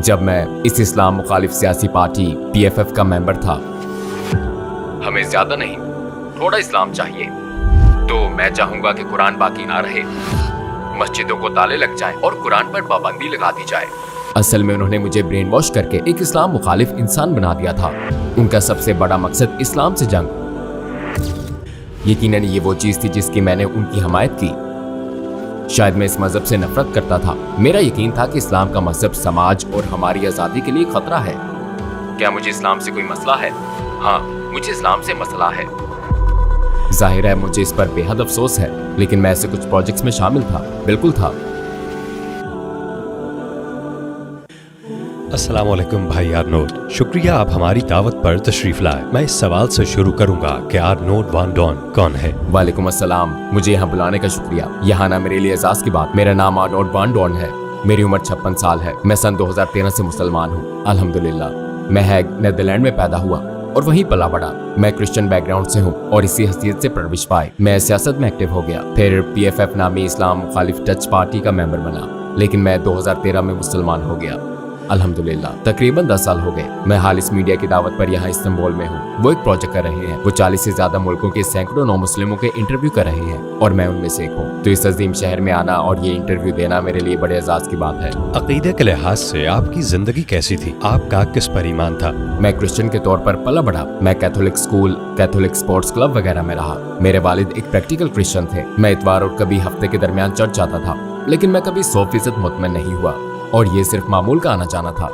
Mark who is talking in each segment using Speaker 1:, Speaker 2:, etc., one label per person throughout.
Speaker 1: जब मैं इस इस्लाम मुखालिफ सियासी पार्टी PFF का मेंबर था। हमें ज्यादा नहीं, थोड़ा इस्लाम चाहिए। तो मैं चाहूंगा कि कुरान बाकी ना रहे, मस्जिदों को ताले लग जाए और कुरान पर पाबंदी लगा दी जाए। असल में उन्होंने मुझे ब्रेन वॉश करके एक इस्लाम मुखालिफ इंसान बना दिया था। उनका सबसे बड़ा मकसद इस्लाम से जंग। यकीनन ये वो चीज थी जिसकी मैंने उनकी हमायत की। शायद मैं इस मजहब से नफरत करता था। मेरा यकीन था कि इस्लाम का मजहब समाज और हमारी आजादी के लिए खतरा है। क्या मुझे इस्लाम से कोई मसला है? हाँ, मुझे इस्लाम से मसला है। जाहिर है मुझे इस पर बेहद अफसोस है, लेकिन मैं ऐसे कुछ प्रोजेक्ट्स में शामिल था, बिल्कुल था।
Speaker 2: अस्सलाम वालेकुम भाई आर्नोल्ड, शुक्रिया आप हमारी दावत पर तशरीफ लाए। मैं इस सवाल से शुरू करूंगा कि आर्नोल्ड वान डॉन कौन है?
Speaker 1: वालेकुम अस्सलाम, मुझे यहाँ बुलाने का शुक्रिया। यहाँ ना मेरे लिए एजाज की बात। मेरा नाम आर्नोल्ड वान डॉन है। मेरी उम्र 56 साल है। मैं सन 2013 से मुसलमान हूँ, अल्हम्दुलिल्लाह। मैं हैग नीदरलैंड में पैदा हुआ और वहीं पला बड़ा। मैं क्रिश्चियन बैकग्राउंड से हूँ और इसी हसीयत से परवरिश पाई। मैं सियासत में एक्टिव हो गया, फिर PFF नामी इस्लाम मुखालिफ डच पार्टी का मेंबर बना, लेकिन मैं 2013 में मुसलमान हो गया, अल्हम्दुलिल्लाह। तकरीबन 10 साल हो गए। मैं हाल इस मीडिया की दावत पर यहाँ इस्तांबुल में हूँ। वो एक प्रोजेक्ट कर रहे हैं। वो 40 से ज्यादा मुल्कों के सैकड़ों नौ मुस्लिमों के इंटरव्यू कर रहे हैं और मैं उनमें से एक हूँ। तो इस अजीम शहर में आना और ये इंटरव्यू देना मेरे लिए बड़े एजाज की बात है।
Speaker 2: अकीदे के लिहाज से आपकी जिंदगी कैसी थी? आपका किस पर ईमान था?
Speaker 1: मैं क्रिश्चियन के तौर पर पला बड़ा। मैं Catholic school, Catholic sports club वगैरह में रहा। मेरे वालिद एक प्रैक्टिकल क्रिश्चियन थे। मैं इतवार और कभी हफ्ते के दरमियान चर्च जाता था, लेकिन मैं कभी 100% मुतमईन नहीं हुआ और ये सिर्फ मामूल का आना जाना था।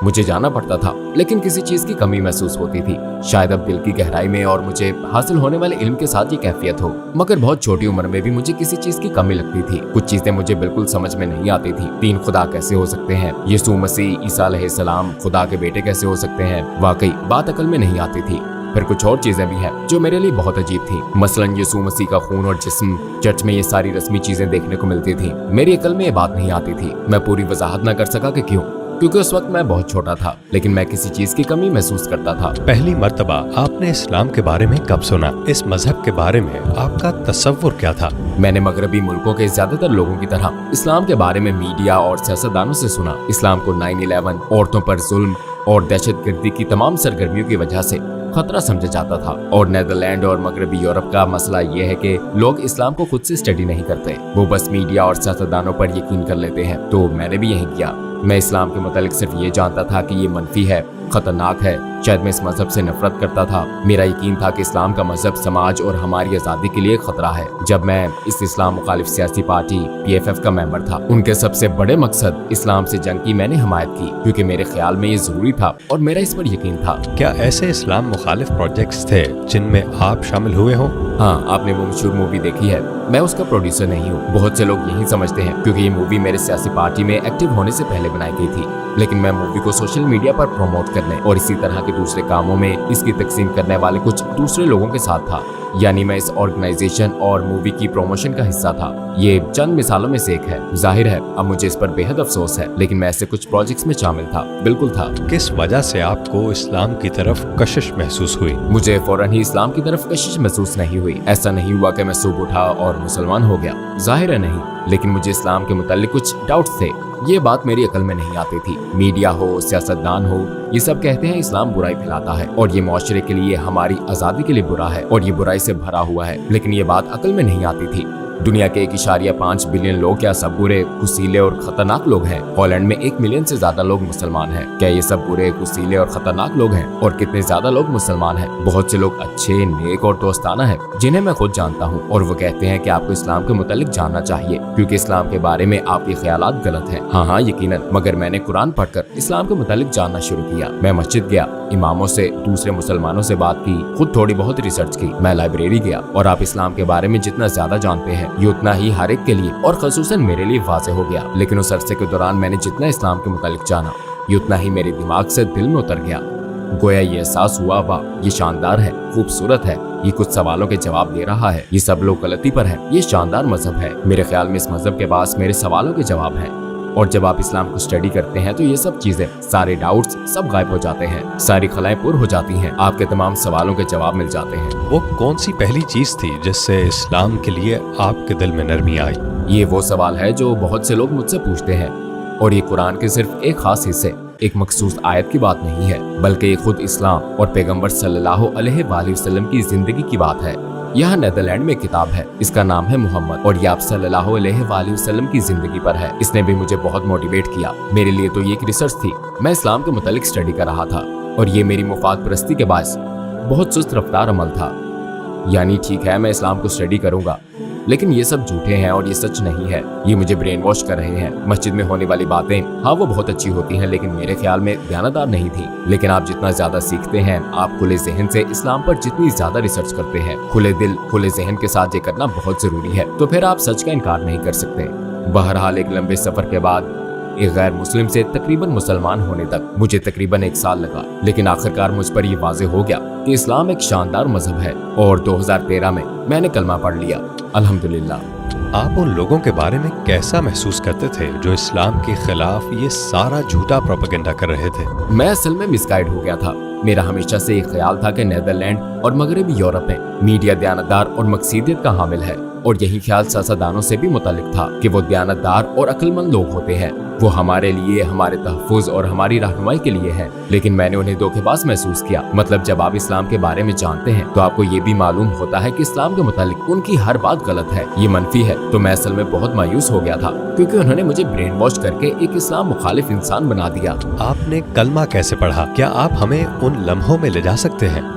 Speaker 1: मुझे जाना पड़ता था, लेकिन किसी चीज की कमी महसूस होती थी, शायद अब दिल की गहराई में, और मुझे हासिल होने वाले इल्म के साथ ये कैफियत हो। मगर बहुत छोटी उम्र में भी मुझे किसी चीज की कमी लगती थी। कुछ चीजें मुझे बिल्कुल समझ में नहीं आती थी। 3 खुदा कैसे हो सकते हैं? यीशु मसीह, ईसा अलैहिस्सलाम खुदा के बेटे कैसे हो सकते हैं? वाकई बात अकल में नहीं आती थी। फिर कुछ और चीजें भी हैं जो मेरे लिए बहुत अजीब थी। मसलन यीशु मसीह का खून और जिस्म, चर्च में ये सारी रस्मी चीजें देखने को मिलती थी। मेरी अकल में ये बात नहीं आती थी। मैं पूरी वजाहत न कर सका कि क्यों, क्योंकि उस वक्त मैं बहुत छोटा था, लेकिन मैं किसी चीज की कमी महसूस करता था।
Speaker 2: पहली मर्तबा आपने इस्लाम के बारे में कब सुना? इस मजहब के बारे में आपका तसव्वुर क्या था?
Speaker 1: मैंने मगरबी मुल्कों के ज्यादातर लोगों की तरह इस्लाम के बारे में मीडिया और सियासतदानों से सुना। इस्लाम को 9/11, औरतों पर जुल्म और दहशतगर्दी की तमाम सरगर्मियों की वजह से खतरा समझा जाता था। और नीदरलैंड और मगरबी यूरोप का मसला ये है कि लोग इस्लाम को खुद से स्टडी नहीं करते, वो बस मीडिया और सियासतदानों पर यकीन कर लेते हैं। तो मैंने भी यही किया। मैं इस्लाम के मुतालिक सिर्फ ये जानता था कि ये मनफी है, खतरनाक है। शायद मैं इस मजहब से नफरत करता था। मेरा यकीन था कि इस्लाम का मजहब समाज और हमारी आजादी के लिए खतरा है। जब मैं इस इस्लाम मुखालिफ सियासी पार्टी PFF का मेंबर था, उनके सबसे बड़े मकसद इस्लाम से जंग की मैंने हमायत की, क्योंकि मेरे ख्याल में ये जरूरी था और मेरा इस पर यकीन था।
Speaker 2: क्या ऐसे इस्लाम मुखालिफ प्रोजेक्ट्स थे जिनमें आप शामिल हुए हो?
Speaker 1: हाँ, आपने वो मशहूर मूवी देखी है। मैं उसका प्रोड्यूसर नहीं हूँ। बहुत से लोग यही समझते हैं, क्योंकि ये मूवी मेरे सियासी पार्टी में एक्टिव होने से पहले बनाई गई थी। लेकिन मैं मूवी को सोशल मीडिया पर प्रमोट करने और इसी तरह के दूसरे कामों में इसकी तकसीम करने वाले कुछ दूसरे लोगों के साथ था। यानी मैं इस ऑर्गेनाइजेशन और मूवी की प्रमोशन का हिस्सा था। ये चंद मिसालों में से एक है। जाहिर है अब मुझे इस पर बेहद अफसोस है, लेकिन मैं ऐसे कुछ प्रोजेक्ट्स में शामिल था, बिल्कुल था।
Speaker 2: किस वजह से आपको इस्लाम की तरफ कशिश महसूस हुई?
Speaker 1: मुझे फौरन ही इस्लाम की तरफ कशिश महसूस नहीं हुई। ऐसा नहीं हुआ कि मैं सुबह उठा और मुसलमान हो गया, जाहिर है नहीं, लेकिन मुझे इस्लाम के मुताल्लिक कुछ डाउट्स थे। ये बात मेरी अकल में नहीं आती थी। मीडिया हो, सियासतदान हो, ये सब कहते हैं इस्लाम बुराई फैलाता है और ये मुआशरे के लिए, हमारी आजादी के लिए बुरा है और ये बुराई से भरा हुआ है, लेकिन ये बात अकल में नहीं आती थी। दुनिया के 1.5 बिलियन लोग क्या सब बुरे, कुसीले और खतरनाक लोग हैं? हॉलैंड में 1 मिलियन से ज्यादा लोग मुसलमान हैं। क्या ये सब बुरे, कुसीले और खतरनाक लोग हैं? और कितने ज्यादा लोग मुसलमान हैं? बहुत से लोग अच्छे, नेक और दोस्ताना हैं, जिन्हें मैं खुद जानता हूँ, और वो कहते हैं कि आपको इस्लाम के मुतालिक जानना चाहिए, क्योंकि इस्लाम के बारे में आपके ख्यालात गलत हैं। हाँ, यकीनन, मगर मैंने कुरान पढ़कर इस्लाम के मुतालिक जानना शुरू किया। मैं मस्जिद गया, इमामों से, दूसरे मुसलमानों से बात की, खुद थोड़ी बहुत रिसर्च की। मैं लाइब्रेरी गया, और आप इस्लाम के बारे में जितना ज्यादा जानते हैं, ये उतना ही हर एक के लिए और खसूसन मेरे लिए वाज़ेह हो गया। लेकिन उस अरसे के दौरान मैंने जितना इस्लाम के मुतालिक जाना, ये उतना ही मेरे दिमाग से दिल में उतर गया। गोया ये एहसास हुआ, वाह, ये शानदार है, खूबसूरत है, ये कुछ सवालों के जवाब दे रहा है, ये सब लोग गलती पर हैं, ये शानदार मजहब है। मेरे ख्याल में इस मजहब के पास मेरे सवालों के जवाब हैं। और जब आप इस्लाम को स्टडी करते हैं तो ये सब चीजें, सारे डाउट्स सब गायब हो जाते हैं, सारी खलाएं पुर हो जाती हैं, आपके तमाम सवालों के जवाब मिल जाते हैं।
Speaker 2: वो कौन सी पहली चीज थी जिससे इस्लाम के लिए आपके दिल में नरमी आई?
Speaker 1: ये वो सवाल है जो बहुत से लोग मुझसे पूछते हैं, और ये कुरान के सिर्फ एक खास हिस्से एक मखसूस आयत की बात नहीं है, बल्कि ये खुद इस्लाम और पैगंबर सल्लल्लाहु अलैहि वसल्लम की जिंदगी की बात है। यहाँ नेदरलैंड में एक किताब है, इसका नाम है मोहम्मद और ये आप सल्लल्लाहु अलैहि वसल्लम की जिंदगी पर है। इसने भी मुझे बहुत मोटिवेट किया। मेरे लिए तो ये एक रिसर्च थी। मैं इस्लाम के मुतालिक स्टडी कर रहा था और ये मेरी मुफाद परस्ती के बायस बहुत सुस्त रफ्तार अमल था। यानी ठीक है, मैं इस्लाम को स्टडी करूंगा, लेकिन ये सब झूठे हैं और ये सच नहीं है। ये मुझे ब्रेन वॉश कर रहे हैं। मस्जिद में होने वाली बातें, हाँ वो बहुत अच्छी होती हैं, लेकिन मेरे ख्याल में ध्यानदार नहीं थी। लेकिन आप जितना ज्यादा सीखते हैं, आप खुले जहन से इस्लाम पर जितनी ज्यादा रिसर्च करते हैं, खुले दिल खुले जहन के साथ ये करना बहुत जरूरी है, तो फिर आप सच का इनकार नहीं कर सकते। बहरहाल एक लंबे सफर के बाद एक गैर मुस्लिम से तकरीबन मुसलमान होने तक मुझे तकरीबन 1 साल लगा, लेकिन आखिरकार मुझ पर ये वाज़ेह हो गया कि इस्लाम एक शानदार मजहब है और 2013 में मैंने कलमा पढ़ लिया, अल्हम्दुलिल्लाह।
Speaker 2: आप उन लोगों के बारे में कैसा महसूस करते थे जो इस्लाम के खिलाफ ये सारा झूठा प्रोपेगेंडा कर रहे थे?
Speaker 1: मैं असल में मिसगाइड हो गया था। मेरा हमेशा से एक ख्याल था कि नेदरलैंड और मगरबी यूरोप में मीडिया दयानतदार और मकसीदियत का हामिल है, और यही ख्याल सियासतदानों से भी मुतालिक था कि वो दयानतदार और अक्लमंद लोग होते हैं, वो हमारे लिए, हमारे तहफ़्फ़ुज़ और हमारी रहनुमाई के लिए है। लेकिन मैंने उन्हें धोखेबाज महसूस किया। मतलब जब आप इस्लाम के बारे में जानते हैं तो आपको ये भी मालूम होता है कि इस्लाम के मुतालिक उनकी हर बात गलत है, ये मनफी है। तो मैं असल में बहुत मायूस हो गया था, क्योंकि उन्होंने मुझे ब्रेन वॉश करके एक इस्लाम मुखालिफ इंसान बना दिया।
Speaker 2: आपने कलमा कैसे पढ़ा? क्या आप हमें उन लम्हों में ले जा सकते हैं?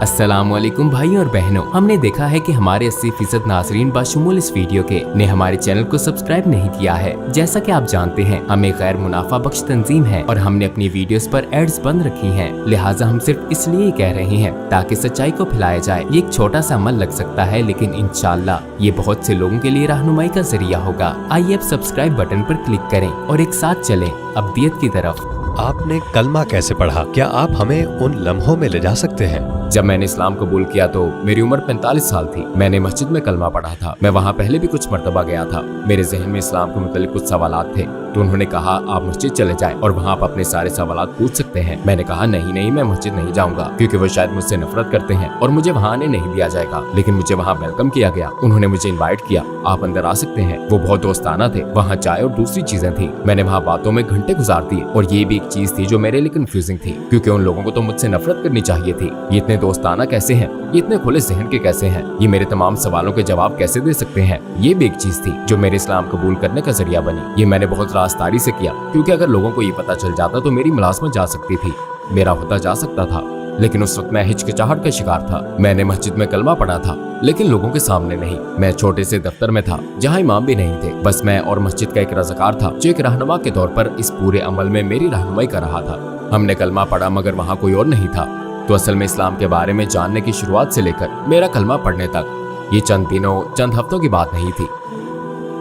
Speaker 1: अस्सलामुअलैकुम भाई और बहनों, हमने देखा है कि हमारे 80% नाज़रीन बाशुमूल इस वीडियो के ने हमारे चैनल को सब्सक्राइब नहीं किया है। जैसा कि आप जानते हैं, हम एक गैर मुनाफा बख्श तंजीम है और हमने अपनी वीडियोस पर एड्स बंद रखी हैं। लिहाजा हम सिर्फ इसलिए ही कह रहे हैं ताकि सच्चाई को फैलाया जाए। ये एक छोटा सा अमल लग सकता है, लेकिन इंशाअल्लाह ये बहुत से लोगों के लिए रहनुमाई का जरिया होगा। आइए अब सब्सक्राइब बटन पर क्लिक करें और एक साथ चलें अब्दियत की तरफ।
Speaker 2: आपने कलमा कैसे पढ़ा? क्या आप हमें उन लम्हों में ले जा सकते हैं?
Speaker 1: जब मैंने इस्लाम कबूल किया तो मेरी उम्र 45 साल थी। मैंने मस्जिद में कलमा पढ़ा था। मैं वहाँ पहले भी कुछ मर्तबा गया था। मेरे जहन में इस्लाम के मुतालिक कुछ सवालात थे, तो उन्होंने कहा आप मस्जिद चले जाएं और वहाँ आप अपने सारे सवालात पूछ सकते हैं। मैंने कहा नहीं, मैं मस्जिद नहीं जाऊंगा, क्योंकि वो शायद मुझसे नफरत करते हैं और मुझे वहाँ आने नहीं दिया जाएगा। लेकिन मुझे वहाँ वेलकम किया गया। उन्होंने मुझे इन्वाइट किया, आप अंदर आ सकते हैं। वो बहुत दोस्ताना थे। वहाँ चाय और दूसरी चीजें थी। मैंने वहाँ बातों में घंटे गुजार दिए, और ये भी एक चीज थी जो मेरे लिए कंफ्यूजिंग थी, क्योंकि उन लोगों को तो मुझसे नफरत करनी चाहिए थी। ये इतने दोस्ताना कैसे हैं? ये इतने खुले जहन के कैसे हैं? ये मेरे तमाम सवालों के जवाब कैसे दे सकते हैं? ये भी एक चीज थी जो मेरे इस्लाम कबूल करने का जरिया बनी। ये मैंने बहुत रास्तारी से किया, क्योंकि अगर लोगों को ये पता चल जाता तो मेरी मुलाजमत जा सकती थी, मेरा होता जा सकता था। लेकिन उस वक्त मैं हिचकिचाहट का शिकार था। मैंने मस्जिद में कलमा पढ़ा था, लेकिन लोगों के सामने नहीं। मैं छोटे से दफ्तर में था जहाँ इमाम भी नहीं थे। बस मैं और मस्जिद का एक रज़ाकार था जो एक रहनुमा के तौर पर इस पूरे अमल में मेरी रहनुमाई कर रहा था। हमने कलमा पढ़ा, मगर वहाँ कोई और नहीं था। तो असल में इस्लाम के बारे में जानने की शुरुआत से लेकर मेरा कलमा पढ़ने तक ये चंद दिनों, चंद हफ्तों की बात नहीं थी।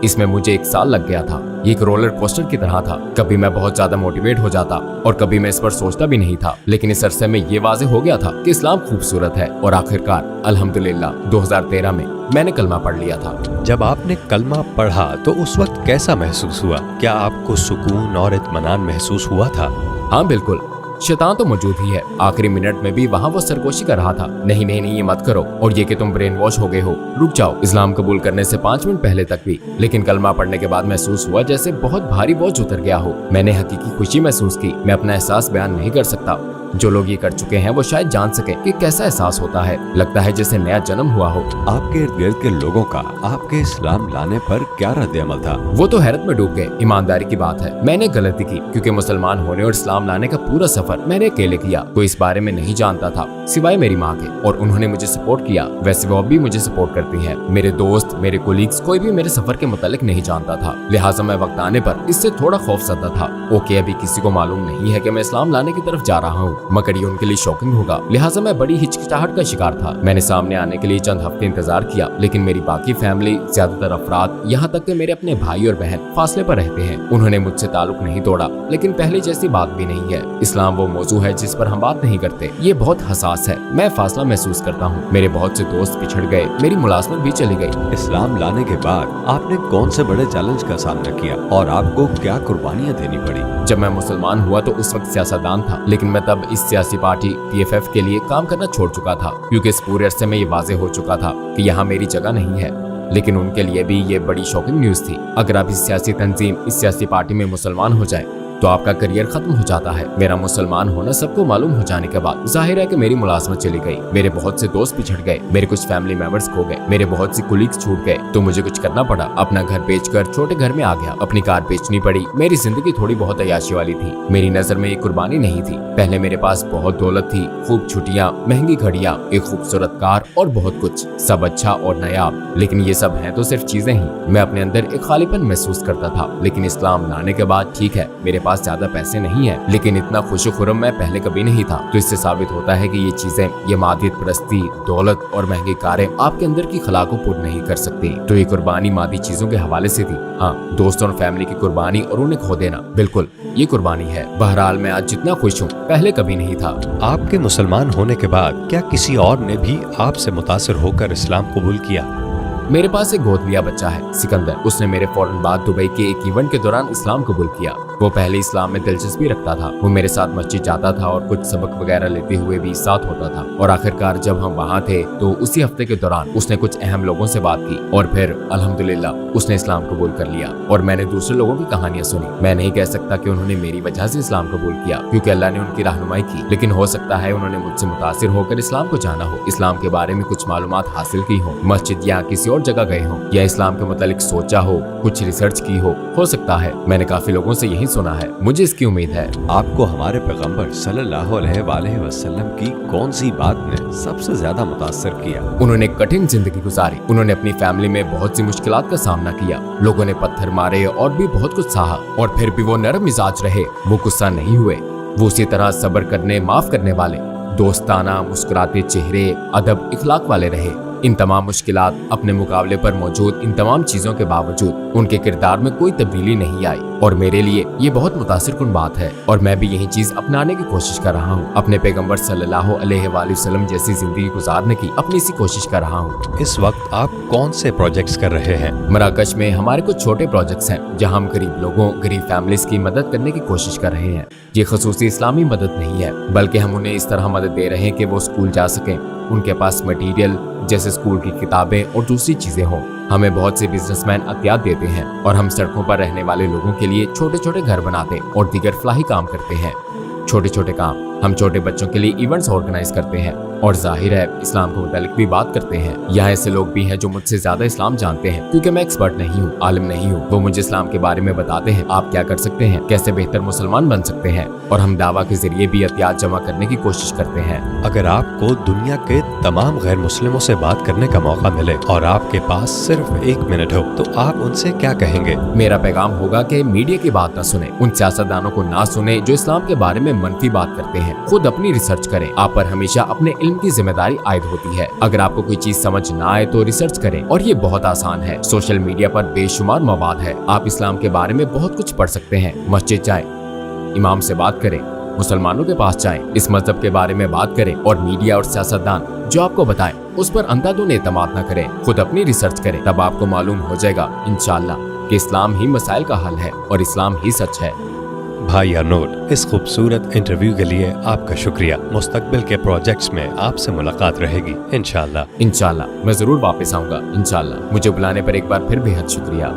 Speaker 1: इसमें मुझे 1 साल लग गया था। ये एक रोलर कोस्टर की तरह था। कभी मैं बहुत ज्यादा मोटिवेट हो जाता और कभी मैं इस पर सोचता भी नहीं था। लेकिन इस अरसे में ये वाज़ेह हो गया था कि इस्लाम खूबसूरत है, और आखिरकार अल्हम्दुलिल्लाह 2013 में मैंने कलमा पढ़ लिया था।
Speaker 2: जब आपने कलमा पढ़ा तो उस वक्त कैसा महसूस हुआ? क्या आपको सुकून और इत्मीनान महसूस हुआ था?
Speaker 1: हाँ बिल्कुल, शैतान तो मौजूद ही है। आखिरी मिनट में भी वहाँ वो सरगोशी कर रहा था, नहीं ये मत करो, और ये कि तुम ब्रेन वॉश हो गए हो, रुक जाओ। इस्लाम कबूल करने से 5 मिनट पहले तक भी। लेकिन कलमा पढ़ने के बाद महसूस हुआ जैसे बहुत भारी बोझ उतर गया हो। मैंने हकीकी खुशी महसूस की। मैं अपना एहसास बयान नहीं कर सकता। जो लोग ये कर चुके हैं वो शायद जान सके कि कैसा एहसास होता है। लगता है जैसे नया जन्म हुआ हो।
Speaker 2: आपके इर्द गिर्द के लोगों का आपके इस्लाम लाने पर क्या रद्द-ए-अमल था?
Speaker 1: वो तो हैरत में डूब गए। ईमानदारी की बात है, मैंने गलती की, क्योंकि मुसलमान होने और इस्लाम लाने का पूरा सफर मैंने अकेले किया। कोई इस बारे में नहीं जानता था सिवाय मेरी माँ के, और उन्होंने मुझे सपोर्ट किया। वैसे वो भी मुझे सपोर्ट करती है। मेरे दोस्त, मेरे कोलीग्स, कोई भी मेरे सफर के मुतालिक नहीं जानता था। लिहाजा मैं वक्त आने पर इससे थोड़ा खौफजदा था। ओके, अभी किसी को मालूम नहीं है कि मैं इस्लाम लाने की तरफ जा रहा हूँ, मगर ये उनके लिए शॉकिंग होगा। लिहाजा मैं बड़ी हिचकिचाहट का शिकार था। मैंने सामने आने के लिए चंद हफ्ते इंतजार किया, लेकिन मेरी बाकी फैमिली, ज्यादातर अफराद, यहाँ तक कि मेरे अपने भाई और बहन फासले पर रहते हैं। उन्होंने मुझसे ताल्लुक नहीं तोड़ा, लेकिन पहले जैसी बात भी नहीं है। इस्लाम वो मौजू है जिस पर हम बात नहीं करते। ये बहुत हसास है। मैं फासला महसूस करता हूँ। मेरे बहुत से दोस्त पिछड़ गए, मेरी मुलाजमत भी चली गई।
Speaker 2: इस्लाम लाने के बाद आपने कौन से बड़े चैलेंज का सामना किया और आपको क्या कुर्बानियाँ देनी पड़ी?
Speaker 1: जब मैं मुसलमान हुआ तो उस वक्त सियासतदान था, लेकिन मैं तब इस सियासी पार्टी PFF के लिए काम करना छोड़ चुका था, क्योंकि इस पूरे अरसे में ये वाज़ेह हो चुका था कि यहाँ मेरी जगह नहीं है। लेकिन उनके लिए भी ये बड़ी शॉकिंग न्यूज़ थी। अगर आप इस सियासी तंजीम, इस सियासी पार्टी में मुसलमान हो जाए तो आपका करियर खत्म हो जाता है। मेरा मुसलमान होना सबको मालूम हो जाने के बाद जाहिर है कि मेरी मुलाजमत चली गई, मेरे बहुत से दोस्त पिछड़ गए, मेरे कुछ फैमिली मेंबर्स खो गए, मेरे बहुत सी कुलीग्स छूट गए, तो मुझे कुछ करना पड़ा। अपना घर बेचकर छोटे घर में आ गया, अपनी कार बेचनी पड़ी। मेरी जिंदगी थोड़ी बहुत अय्याशी वाली थी। मेरी नजर में ये कुर्बानी नहीं थी। पहले मेरे पास बहुत दौलत थी, खूब छुट्टियां, महंगी घड़ियां, एक खूबसूरत कार और बहुत कुछ, सब अच्छा और नायाब। लेकिन ये सब है तो सिर्फ चीजें ही। मैं अपने अंदर एक खालीपन महसूस करता था। लेकिन इस्लाम लाने के बाद ठीक है, मेरे पास ज्यादा पैसे नहीं है, लेकिन इतना खुशो-खुर्रम मैं पहले कभी नहीं था। तो इससे साबित होता है कि ये चीजें, ये मादियत परस्ती, दौलत और महंगी कारें आपके अंदर की खला को पूर्ण नहीं कर सकती। तो ये कुर्बानी मादी चीजों के हवाले से थी। हाँ, दोस्तों और फैमिली की कुर्बानी और उन्हें खो देना, बिल्कुल ये कुर्बानी है। बहरहाल मैं आज जितना खुश हूँ पहले कभी नहीं था।
Speaker 2: आपके मुसलमान होने के बाद क्या किसी और ने भी आपसे मुतासिर होकर इस्लाम कबूल किया?
Speaker 1: मेरे पास एक गोद लिया बच्चा है, सिकंदर। उसने मेरे फौरन बाद दुबई के एक इवेंट के दौरान इस्लाम कबूल किया। वो पहले इस्लाम में दिलचस्पी रखता था। वो मेरे साथ मस्जिद जाता था और कुछ सबक वगैरह लेते हुए भी साथ होता था। और आखिरकार जब हम वहाँ थे तो उसी हफ्ते के दौरान उसने कुछ अहम लोगों से बात की और फिर अल्हम्दुलिल्लाह उसने इस्लाम कबूल कर लिया। और मैंने दूसरे लोगों की कहानियां सुनी। मैं नहीं कह सकता कि उन्होंने मेरी वजह से इस्लाम कबूल किया, क्योंकि अल्लाह ने उनकी रहनुमाई की, लेकिन हो सकता है उन्होंने मुझसे मुतासिर होकर इस्लाम को जाना हो, इस्लाम के बारे में कुछ मालूमात हासिल की हो, मस्जिद या किसी और जगह गए हो, या इस्लाम के मुतालिक सोचा हो, कुछ रिसर्च की हो सकता है। मैंने काफी लोगों से यही सुना है, मुझे इसकी उम्मीद है।
Speaker 3: आपको हमारे पैगंबर सल्लल्लाहु अलैहि वसल्लम की कौन सी बात ने सबसे ज्यादा मुतासर किया?
Speaker 1: उन्होंने कठिन जिंदगी गुजारी। उन्होंने अपनी फैमिली में बहुत सी मुश्किलात का सामना किया। लोगों ने पत्थर मारे और भी बहुत कुछ सहा, और फिर भी वो नरम मिजाज रहे। वो गुस्सा नहीं हुए। वो उसी तरह सब्र करने, माफ करने वाले, दोस्ताना, मुस्कुराते चेहरे, अदब, इखलाक वाले रहे। इन तमाम मुश्किलात अपने मुकाबले पर मौजूद इन तमाम चीजों के बावजूद उनके किरदार में कोई तब्दीली नहीं आई, और मेरे लिए ये बहुत मुतासिरकुन बात है। और मैं भी यही चीज अपनाने की कोशिश कर रहा हूँ। अपने पैगंबर सल्लल्लाहु अलैहि वसल्लम जैसी जिंदगी गुजारने की अपनी सी कोशिश कर रहा हूँ।
Speaker 2: इस वक्त आप कौन से प्रोजेक्ट्स कर रहे हैं?
Speaker 1: मराकश में हमारे कुछ छोटे प्रोजेक्ट्स हैं जहाँ हम गरीब लोगों, गरीब फैमिलीज की मदद करने की कोशिश कर रहे हैं। ये खसूसी इस्लामी मदद नहीं है, बल्कि हम उन्हें इस तरह मदद दे रहे हैं कि वो स्कूल जा सकें, उनके पास मटेरियल जैसे स्कूल की किताबें और दूसरी चीजें हों। हमें बहुत से बिजनेसमैन अतियात देते हैं और हम सड़कों पर रहने वाले लोगों के लिए छोटे छोटे घर बनाते और दीगर फलाही काम करते हैं। छोटे छोटे काम हम छोटे बच्चों के लिए इवेंट्स ऑर्गेनाइज करते हैं और जाहिर है इस्लाम के मुतालिक भी बात करते हैं। यहाँ ऐसे लोग भी हैं जो मुझसे ज्यादा इस्लाम जानते हैं, क्योंकि मैं एक्सपर्ट नहीं हूँ, आलिम नहीं हूँ। वो मुझे इस्लाम के बारे में बताते हैं, आप क्या कर सकते हैं, कैसे बेहतर मुसलमान बन सकते हैं, और हम दावा के जरिए भी अतियात जमा करने की कोशिश करते हैं।
Speaker 2: अगर आपको दुनिया के तमाम गैर मुस्लिमों से बात करने का मौका मिले और आपके पास सिर्फ 1 मिनट हो, तो आप उनसे क्या कहेंगे?
Speaker 1: मेरा पैगाम होगा कि मीडिया की बात न सुने, उन सियासतदानों को ना सुने जो इस्लाम के बारे में मनफी बात करते हैं। खुद अपनी रिसर्च करें। आप पर हमेशा अपने इल्म की जिम्मेदारी आयद होती है। अगर आपको कोई चीज समझ ना आए तो रिसर्च करें, और ये बहुत आसान है। सोशल मीडिया पर बेशुमार मवाद है। आप इस्लाम के बारे में बहुत कुछ पढ़ सकते हैं। मस्जिद जाएं, इमाम से बात करें, मुसलमानों के पास जाएं, इस मजहब के बारे में बात करें, और मीडिया और सियासतदान जो आपको बताएं उस पर अंधाधुंध एतमाद न करें। खुद अपनी रिसर्च करें, तब आपको मालूम हो जाएगा इंशाअल्लाह कि इस्लाम ही मसाइल का हल है और इस्लाम ही सच है।
Speaker 2: भाई अर्नोल्ड, इस खूबसूरत इंटरव्यू के लिए आपका शुक्रिया। मुस्तकबिल के प्रोजेक्ट्स में आपसे मुलाकात रहेगी इंशाअल्लाह।
Speaker 1: इंशाअल्लाह मैं जरूर वापस आऊंगा इंशाअल्लाह। मुझे बुलाने पर एक बार फिर बेहद शुक्रिया।